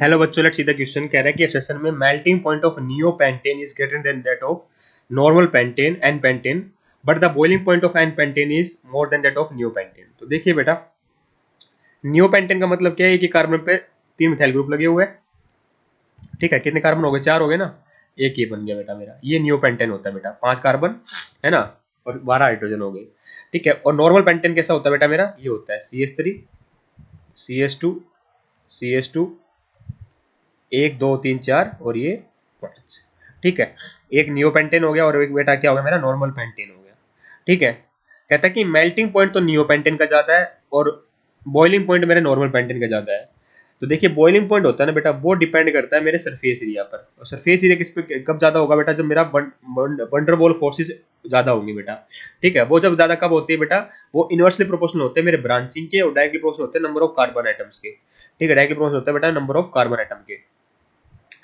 Hello बच्चों, let's see the question. कह रहा है कि एक्सप्रेशन में melting point of neopentane is greater than that of normal pentane n pentane, but the boiling point of n pentane is more than that of neopentane. तो देखिए बेटा, neopentane का मतलब क्या है कि कार्बन पे 3 मिथाइल ग्रुप लगे हुए हैं। ठीक है, कितने कार्बन हो गए? 4 हो गए ना। एक ये बन गया बेटा मेरा, ये नियोपेंटेन होता है बेटा। 5 कार्बन है ना, और 12 हाइड्रोजन हो गए। ठीक है, और नॉर्मल पेंटेन कैसा होता है बेटा मेरा? ये होता है CH3 CH2 CH2 1 2 3 4 और ये 5। ठीक है, एक नियोपेंटेन हो गया और एक बेटा क्या हो गया मेरा? नॉर्मल पेंटेन हो गया। ठीक है, कहता है कि मेल्टिंग पॉइंट तो नियोपेंटेन का ज्यादा है और बॉइलिंग पॉइंट मेरे नॉर्मल पेंटेन का ज्यादा है। तो देखिए, बॉइलिंग पॉइंट होता है ना बेटा, वो डिपेंड करता है मेरे सरफेस एरिया पर। और सरफेस एरिया किस पे कब ज्यादा होगा बेटा? जब मेरा वंडरवॉल फोर्सेस ज्यादा होंगी बेटा। ठीक है, वो जब ज्यादा कब होती है बेटा? वो इनवर्सली प्रोपोर्शनल होते हैं मेरे ब्रांचिंग के और डायरेक्टली प्रोपोर्शनल होते हैं नंबर ऑफ कार्बन आइटम्स के। ठीक है, डायरेक्टली प्रोपोर्शनल होता है बेटा नंबर ऑफ कार्बन आइटम के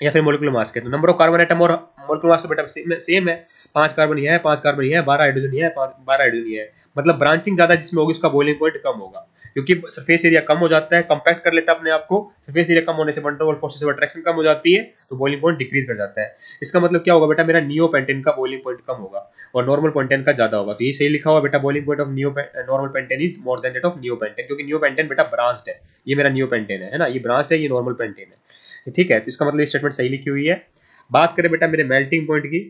या फिर मोलिकुलर मास के। तो नंबर ऑफ कार्बन आइटम और मोलिकुलर मास तो बेटा सेम है। 5 कार्बन ये है, 5 कार्बन ये है, 12 हाइड्रोजन ये है, 12 हाइड्रोजन ये है। मतलब ब्रांचिंग ज्यादा जिसमें होगी उसका बॉइलिंग पॉइंट कम होगा, क्योंकि सरफेस एरिया कम हो जाता है, कंपैक्ट कर लेता है अपने आप को। सरफेस एरिया कम होने से वंडरवॉल फोर्सेस ऑफ अट्रैक्शन कम हो जाती है, तो बॉइलिंग पॉइंट डिक्रीज कर जाता है। इसका मतलब क्या होगा बेटा? मेरा नियोपेंटेन का बॉइलिंग पॉइंट कम होगा और नॉर्मल पेंटेन का ज्यादा होगा। तो ये सही लिखा हुआ बेटा, boiling point of normal pentane is more than that of neopentane, क्योंकि नियोपेंटेन बेटा ब्रांच्ड है। ये मेरा नियोपेंटेन है ना, ये ब्रांच्ड है, ये नॉर्मल पेंटेन है। ठीक है, तो इसका मतलब ये स्टेटमेंट सही लिखी हुई है। बात करें बेटा मेरे मेल्टिंग पॉइंट की।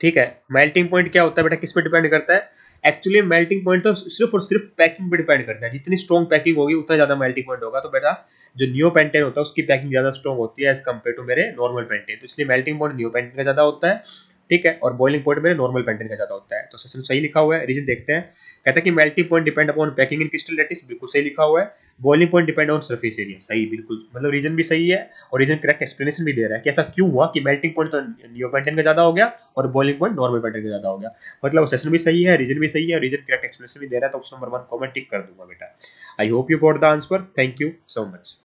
ठीक है, मेल्टिंग पॉइंट क्या होता है बेटा? किस पे डिपेंड करता है? एक्चुअली मेल्टिंग पॉइंट तो सिर्फ और सिर्फ पैकिंग पे डिपेंड करता है। जितनी स्ट्रॉन्ग पैकिंग होगी उतना ज्यादा मेल्टिंग पॉइंट होगा। तो बेटा जो नियो पेंटेन होता है उसकी पैकिंग ज्यादा स्ट्रॉन्ग होती है एज कम्पेयर टू मेरे नॉर्मल पेंटेन, तो इसलिए मेल्टिंग पॉइंट नियो पेंटेन का ज्यादा होता है। ठीक है, और बॉइलिंग पॉइंट मेरे नॉर्मल पेंटेन का ज्यादा होता है। तो सेशन सही लिखा हुआ है। रीजन देखते हैं। कहता है कि melting point depend upon packing in crystal lattice, बिल्कुल सही लिखा हुआ है। Boiling point depend on surface area, सही बिल्कुल, मतलब रीजन भी सही है और रीजन करेक्ट एक्सप्लेनेशन भी दे रहा है कि ऐसा क्यों हुआ कि मेल्टिंग पॉइंट तो नियो पेंटेन का ज्यादा हो गया और बॉइलिंग पॉइंट नॉर्मल पेंटेन का ज्यादा हो गया। मतलब सेशन भी सही है, रीजन भी सही है, रीजन करेक्ट एक्सप्लेनेशन भी दे रहा है। तो ऑप्शन नंबर 1 को मैं टिक कर दूंगा बेटा। I hope you got the answer. Thank you so much.